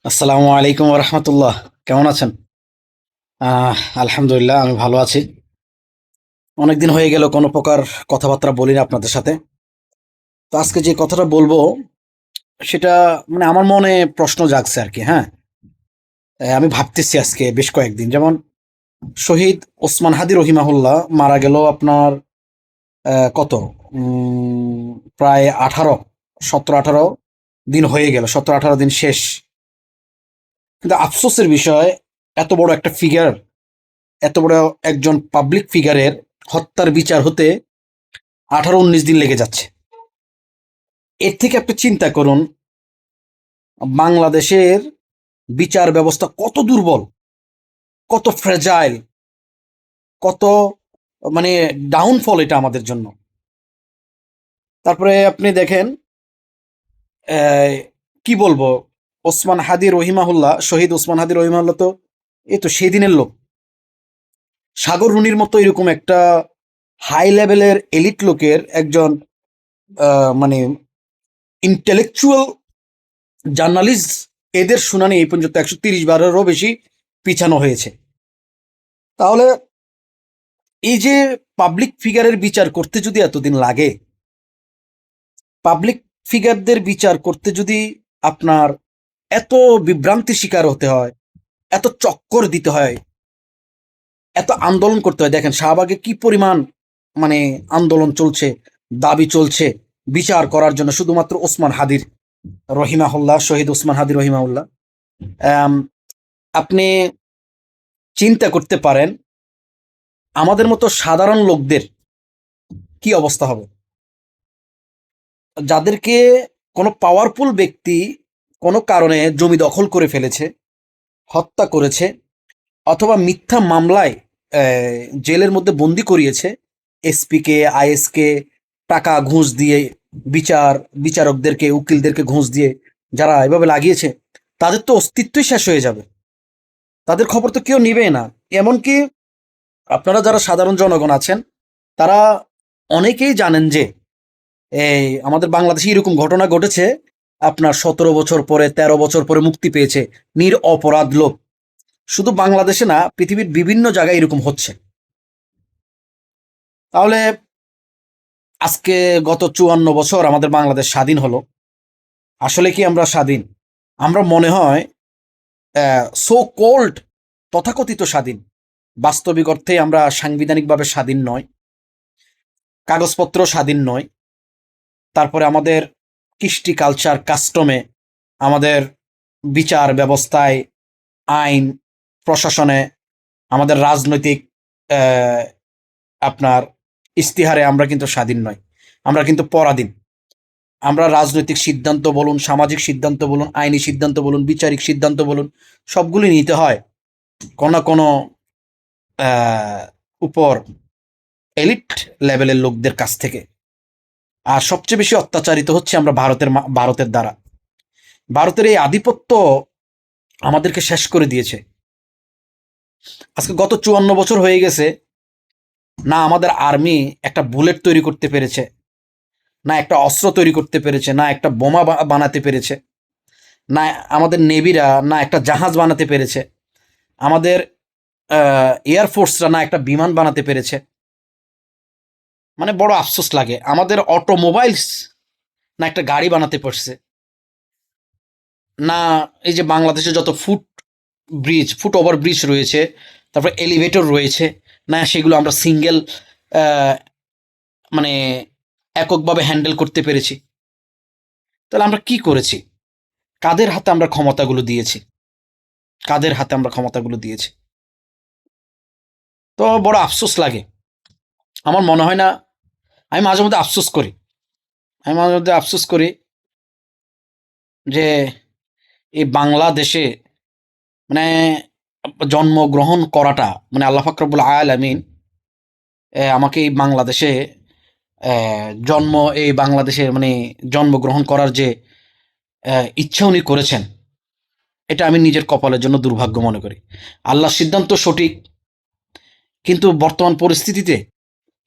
আসসালামু আলাইকুম রহমতুল্লাহ। কেমন আছেন? আলহামদুলিল্লাহ, আমি ভালো আছি। অনেকদিন হয়ে গেল কোনো প্রকার কথাবার্তা বলি না আপনাদের সাথে। তো আজকে যে কথাটা বলবো সেটা মানে আমার মনে প্রশ্ন জাগছে আর কি। হ্যাঁ, আমি ভাবতেছি আজকে বেশ কয়েকদিন, যেমন শহীদ ওসমান হাদি রহিমাহুল্লাহ মারা গেল আপনার কত উম, প্রায় 17-18 দিন হয়ে গেল, 17-18 দিন শেষ। কিন্তু আফসোসের বিষয়, এত বড় একটা ফিগার, এত বড় একজন পাবলিক ফিগারের হত্যার বিচার হতে 18-19 দিন লেগে যাচ্ছে। এর থেকে আপনি চিন্তা করুন, বাংলাদেশের বিচার ব্যবস্থা কত দুর্বল, কত ফ্রেজাইল, কত মানে ডাউনফল এটা আমাদের জন্য। তারপরে আপনি দেখেন, আহ, কি বলবো, ওসমান হাদি রহিমাহুল্লাহ, শহীদ ওসমান হাদি রহিমাহুল্লাহ তো এই তো সেদিনের লোক। সাগর রুনির মতো এরকম একটা হাই লেভেলের এলিট লোকের একজন মানে ইন্টেলেকচুয়াল জার্নালিস্ট, এদের শুনানি এই পর্যন্ত 130 বারেরও বেশি পিছানো হয়েছে। তাহলে এই যে পাবলিক ফিগারের বিচার করতে যদি এতদিন লাগে, পাবলিক ফিগারদের বিচার করতে যদি আপনার এত বিভ্রান্তি শিকার হতে হয়, এত চক্কর দিতে হয়, এত আন্দোলন করতে হয়, দেখেন শাহবাগে কি পরিমাণ মানে আন্দোলন চলছে, দাবি চলছে বিচার করার জন্য শুধুমাত্র ওসমান হাদির রহিমাহুল্লাহ, শহীদ ওসমান হাদি রহিমাহুল্লাহ। আম, আপনি চিন্তা করতে পারেন আমাদের মতো সাধারণ লোকদের কি অবস্থা হবে, যাদেরকে কোনো পাওয়ারফুল ব্যক্তি কোনো কারণে জমি দখল করে ফেলেছে, হত্যা করেছে, অথবা মিথ্যা মামলায় জেলের মধ্যে বন্দি করিয়েছে, এসপিকে, আইএসকে টাকা ঘুষ দিয়ে, বিচারকদেরকে, উকিলদেরকে ঘুষ দিয়ে যারা এভাবে লাগিয়েছে, তাদের তো অস্তিত্বই শেষ হয়ে যাবে। তাদের খবর তো কেউ নিবে না। এমনকি আপনারা যারা সাধারণ জনগণ আছেন, তারা অনেকেই জানেন যে এই আমাদের বাংলাদেশে এরকম ঘটনা ঘটেছে। আপনার 17 বছর পরে, 13 বছর পরে মুক্তি পেয়েছে নির অপরাধ লোক। শুধু বাংলাদেশে না, পৃথিবীর বিভিন্ন জায়গায় এরকম হচ্ছে। তাহলে আজকে গত 54 বছর আমাদের বাংলাদেশ স্বাধীন হলো। আসলে কি আমরা স্বাধীন? আমরা মনে হয় সো কোল্ড তথাকথিত স্বাধীন, বাস্তবিক অর্থে আমরা সাংবিধানিকভাবে স্বাধীন নয়, কাগজপত্র স্বাধীন নয়। তারপরে আমাদের কৃষ্টি, কালচার, কাস্টমে, আমাদের বিচার ব্যবস্থায়, আইন প্রশাসনে, আমাদের রাজনৈতিক আহ, আপনার ইস্তিহারে আমরা কিন্তু স্বাধীন নয়, আমরা কিন্তু পরাধীন। আমরা রাজনৈতিক সিদ্ধান্ত বলুন, সামাজিক সিদ্ধান্ত বলুন, আইনি সিদ্ধান্ত বলুন, বিচারিক সিদ্ধান্ত বলুন, সবগুলি নিতে হয় কোনো না কোনো আহ, উপর এলিট লেভেলের লোকদের কাছ থেকে। আর সবচেয়ে বেশি অত্যাচারিত হচ্ছে আমরা ভারতের দ্বারা। ভারতের এই আধিপত্য আমাদেরকে শেষ করে দিয়েছে। আজকে গত 54 বছর হয়ে গেছে, না আমাদের আর্মি একটা বুলেট তৈরি করতে পেরেছে, না একটা অস্ত্র তৈরি করতে পেরেছে, না একটা বোমা বানাতে পেরেছে, না আমাদের নেভিরা না একটা জাহাজ বানাতে পেরেছে, আমাদের এয়ারফোর্সরা না একটা বিমান বানাতে পেরেছে। মানে বড় আফসোস লাগে, আমাদের অটোমোবাইলস না একটা গাড়ি বানাতে পারছে না। এই যে বাংলাদেশে যত ফুট ওভার ব্রিজ রয়েছে, তারপর এলিভেটর রয়েছে, না সেগুলো আমরা সিঙ্গেল মানে এককভাবে হ্যান্ডেল করতে পেরেছি। তাহলে আমরা কি করেছি? কাদের হাতে আমরা ক্ষমতাগুলো দিয়েছি? কাদের হাতে আমরা ক্ষমতাগুলো দিয়েছি? তো বড় আফসোস লাগে। আমার মনে হয় না, আমি মাঝে মধ্যে আফসোস করি, আমি মাঝে মধ্যে আফসোস করি যে এই বাংলাদেশে মানে জন্মগ্রহণ করাটা, মানে আল্লাহ পাক রব্বুল আলামিন আমাকে এই বাংলাদেশে জন্ম, এই বাংলাদেশে মানে জন্মগ্রহণ করার যে ইচ্ছা উনি করেছেন, এটা আমি নিজের কপালের জন্য দুর্ভাগ্য মনে করি। আল্লাহর সিদ্ধান্ত সঠিক, কিন্তু বর্তমান পরিস্থিতিতে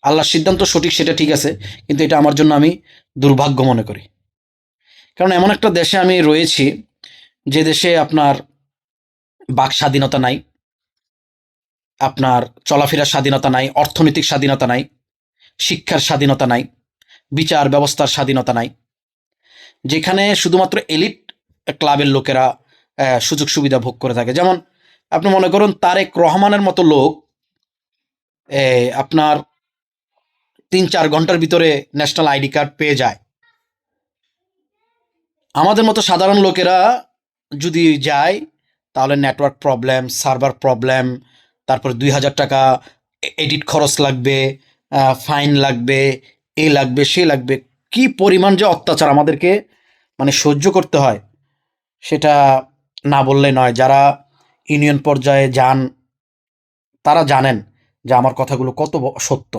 আল্লাহর সিদ্ধান্ত সঠিক সেটা ঠিক আছে, কিন্তু এটা আমার জন্য আমি দুর্ভাগ্য মনে করি। কারণ এমন একটা দেশে আমি রয়েছি যে দেশে আপনার বাক স্বাধীনতা নাই, আপনার চলাফেরার স্বাধীনতা নাই, অর্থনৈতিক স্বাধীনতা নাই, শিক্ষার স্বাধীনতা নাই, বিচার ব্যবস্থার স্বাধীনতা নাই, যেখানে শুধুমাত্র এলিট ক্লাবের লোকেরা সুযোগ সুবিধা ভোগ করে থাকে। যেমন আপনি মনে করুন তারেক রহমানের মতো লোক আপনার ৩-৪ ঘন্টার ভিতরে ন্যাশনাল আইডি কার্ড পেয়ে যায়। আমাদের মতো সাধারণ লোকেরা যদি যায় তাহলে নেটওয়ার্ক প্রবলেম, সার্ভার প্রবলেম, তারপরে ২,০০০ টাকা এডিট খরচ লাগবে, ফাইন লাগবে, এ লাগবে সে লাগবে। কি পরিমাণ যে অত্যাচার আমাদেরকে মানে সহ্য করতে হয় সেটা না বললে নয়। যারা ইউনিয়ন পর্যায়ে যান তারা জানেন যে আমার কথাগুলো কত সত্য।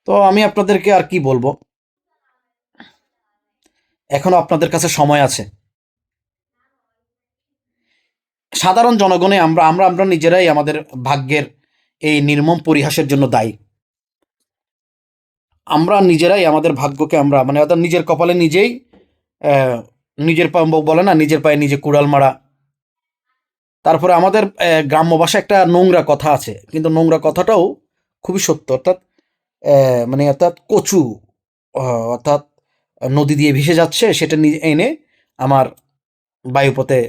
তো আমি আপনাদেরকে আর কি বলবো, এখনো আপনাদের কাছে সময় আছে। সাধারণ জনগণে আমরা আমরা আমরা নিজেরাই আমাদের ভাগ্যের এই নির্মম পরিহাসের জন্য দায়ী। আমরা নিজেরাই আমাদের ভাগ্যকে আমরা মানে অর্থাৎ নিজের কপালে নিজেই নিজের বলে না, নিজের পায়ে নিজে কুড়াল মারা। তারপরে আমাদের গ্রাম্য ভাষায় একটা নোংরা কথা আছে, কিন্তু নোংরা কথাটাও খুবই সত্য। অর্থাৎ মানে অর্থাৎ কচু, অর্থাৎ নদী দিয়ে ভেসে যাচ্ছে, সেটা এনে আমার বায়ুপথে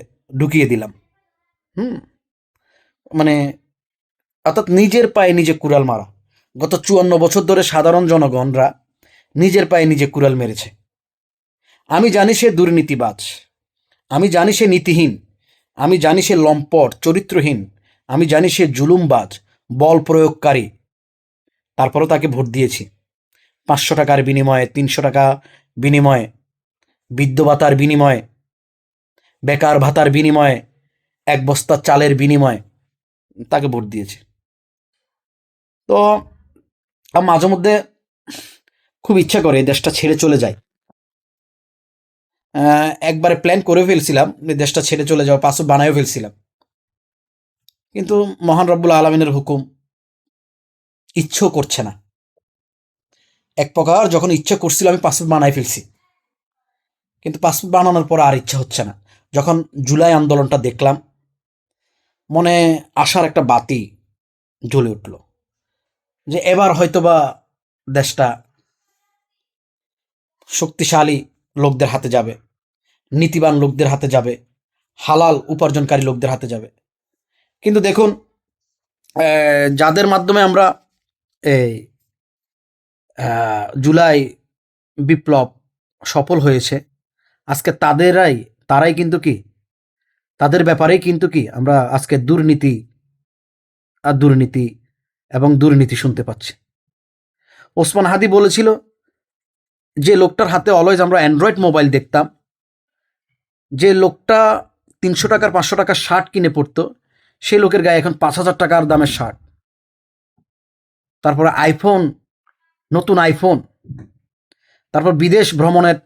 ঢুকিয়ে দিলাম। হুম, মানে অর্থাৎ নিজের পায়ে নিজে কুড়াল মারা। গত ৫৪ বছর ধরে সাধারণ জনগণরা নিজের পায়ে নিজে কুড়াল মেরেছে। আমি জানি সে দুর্নীতিবাজ, আমি জানি সে নীতিহীন, আমি জানি সে লম্পট চরিত্রহীন, আমি জানি সে জুলুমবাজ, বল প্রয়োগকারী। তারপরেও তাকে ভোট দিয়েছি। ৫০০ টাকার বিনিময়ে, ৩০০ টাকা বিনিময়ে, বৃদ্ধ ভাতার বিনিময়ে, বেকার ভাতার বিনিময়ে, এক বস্তা চালের বিনিময়ে তাকে ভোট দিয়েছি। তো মাঝে মধ্যে খুব ইচ্ছা করে এই দেশটা ছেড়ে চলে যায়। একবারে প্ল্যান করে ফেলছিলাম এই দেশটা ছেড়ে চলে যাওয়া, পাসপোর্ট বানায়ও ফেলছিলাম, কিন্তু মহান রব্বুল আলমিনের হুকুম, ইচ্ছেও করছে না। এক প্রকার যখন ইচ্ছা করছিল আমি পাসপোর্ট বানাই ফেলছি, কিন্তু পাসপোর্ট বানানোর পর আর ইচ্ছা হচ্ছে না। যখন জুলাই আন্দোলনটা দেখলাম, মনে আশার একটা বাতি জ্বলে উঠল যে এবার হয়তোবা দেশটা শক্তিশালী লোকদের হাতে যাবে, নীতিবান লোকদের হাতে যাবে, হালাল উপার্জনকারী লোকদের হাতে যাবে। কিন্তু দেখুন, যাদের মাধ্যমে আমরা এই জুলাই বিপ্লব সফল হয়েছে, আজকে তারাই কিন্তু কি, তাদের ব্যাপারেই কিন্তু কি আমরা আজকে দুর্নীতি আর দুর্নীতি এবং দুর্নীতি শুনতে পাচ্ছি। ওসমান হাদি বলেছিল যে লোকটার হাতে অলওয়েজ আমরা অ্যান্ড্রয়েড মোবাইল দেখতাম, যে লোকটা ৩০০ টাকার ৫০০ টাকার শার্ট কিনে পড়তো, সেই লোকের গায়ে এখন ৫,০০০ টাকার দামের শার্ট। তারপরে আইফোন, নতুন আইফোন, তারপর বিদেশ ভ্রমণের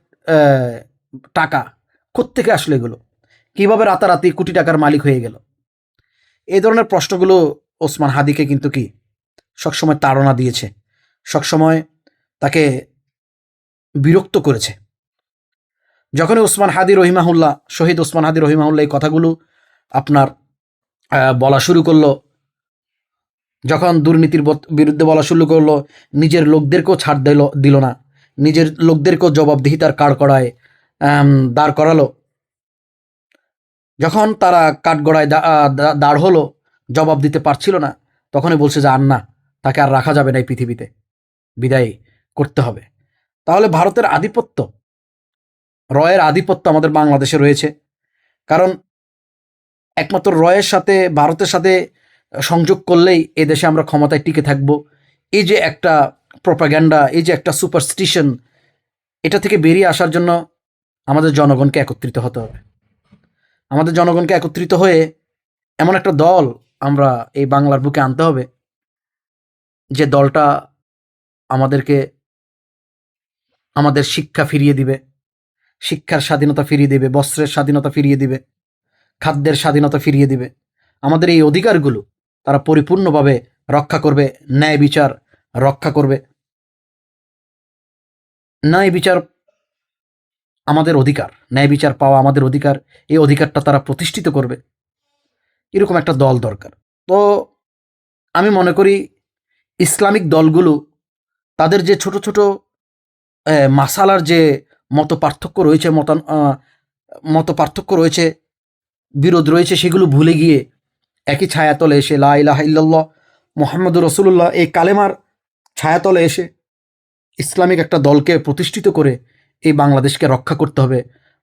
টাকা কোত্থেকে আসলে এগুলো, কীভাবে রাতারাতি কোটি টাকার মালিক হয়ে গেল? এই ধরনের প্রশ্নগুলো ওসমান হাদিকে কিন্তু কি সবসময় তাড়না দিয়েছে, সবসময় তাকে বিরক্ত করেছে। যখনই ওসমান হাদি রহিমাহুল্লাহ, শহীদ ওসমান হাদি রহিমাহুল্লাহ এই কথাগুলো আপনার বলা শুরু করলো, যখন দুর্নীতির বিরুদ্ধে বলা শুরু করলো, নিজের লোকদেরকেও ছাড় দিল না, নিজের লোকদেরকেও জবাবদিহিতার দাঁড় করালো। যখন তারা কাঠগড়ায় দাঁড় হলো, জবাব দিতে পারছিল না, তখনই বলছে যে আর না, তাকে আর রাখা যাবে না এই পৃথিবীতে, বিদায় করতে হবে। তাহলে ভারতের আধিপত্য, রয়ের আধিপত্য আমাদের বাংলাদেশে রয়েছে। কারণ একমাত্র রয়ের সাথে, ভারতের সাথে সংযোগ করলেই এদেশে আমরা ক্ষমতায় টিকে থাকব। এই যে একটা প্রপাগ্যান্ডা, এই যে একটা সুপারস্টিশন, এটা থেকে বেরিয়ে আসার জন্য আমাদের জনগণকে একত্রিত হতে হবে। আমাদের জনগণকে একত্রিত হয়ে এমন একটা দল আমরা এই বাংলার বুকে আনতে হবে, যে দলটা আমাদেরকে আমাদের শিক্ষা ফিরিয়ে দিবে, শিক্ষার স্বাধীনতা ফিরিয়ে দিবে, বস্ত্রের স্বাধীনতা ফিরিয়ে দিবে, খাদ্যের স্বাধীনতা ফিরিয়ে দিবে। আমাদের এই অধিকারগুলো তারা পরিপূর্ণভাবে রক্ষা করবে, ন্যায় বিচার রক্ষা করবে। ন্যায় বিচার আমাদের অধিকার, ন্যায় বিচার পাওয়া আমাদের অধিকার, এই অধিকারটা তারা প্রতিষ্ঠিত করবে, এরকম একটা দল দরকার। তো আমি মনে করি ইসলামিক দলগুলো তাদের যে ছোট ছোট মাসালার যে মত পার্থক্য রয়েছে, মত পার্থক্য রয়েছে, বিরোধ রয়েছে, সেগুলো ভুলে গিয়ে একই ছায়াতলে এসে লা ইলাহা ইল্লাল্লাহ মুহাম্মাদুর রাসূলুল্লাহ এই কালেমার ছায়াতলে এসে ইসলামিক একটা দলকে প্রতিষ্ঠিত করে এই বাংলাদেশকে রক্ষা করতে হবে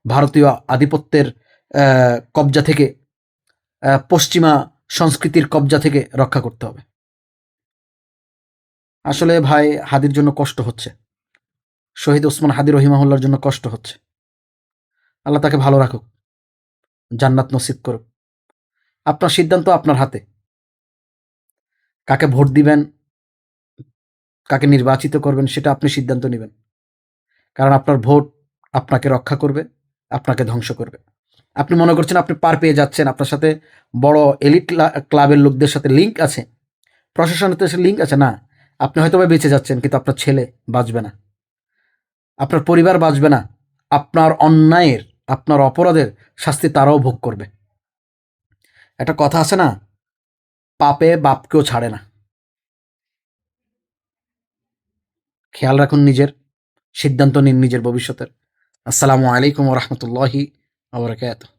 ভারতীয় আধিপত্যের কবজা থেকে, পশ্চিমা সংস্কৃতির কবজা থেকে রক্ষা করতে হবে। আসলে ভাই হাদির জন্য কষ্ট হচ্ছে, শহীদ ওসমান হাদি রহিমাহুল্লার জন্য কষ্ট হচ্ছে। আল্লাহ তাকে ভালো রাখুক, জান্নাত নসিব করুক। আপনার সিদ্ধান্ত আপনার হাতে, কাকে ভোট দিবেন, কাকে নির্বাচিত করবেন সেটা আপনি সিদ্ধান্ত নেবেন। কারণ আপনার ভোট আপনাকে রক্ষা করবে, আপনাকে ধ্বংস করবে। আপনি মনে করছেন আপনি পার পেয়ে যাচ্ছেন, আপনার সাথে বড় এলিট ক্লাবের লোকদের সাথে লিঙ্ক আছে, প্রশাসনের সাথে লিঙ্ক আছে। না, আপনি হয়তো বা বেঁচে যাচ্ছেন, কিন্তু আপনার ছেলে বাঁচবে না, আপনার পরিবার বাঁচবে না। আপনার অন্যায়ের, আপনার অপরাধের শাস্তি তারাও ভোগ করবে। একটা কথা আছে না, পাপে বাপকেও ছাড়ে না। খেয়াল রাখুন নিজের, সিদ্ধান্ত নিন নিজের ভবিষ্যতের। আসসালামু আলাইকুম ওয়া রাহমাতুল্লাহি ওয়া বারাকাতুহু।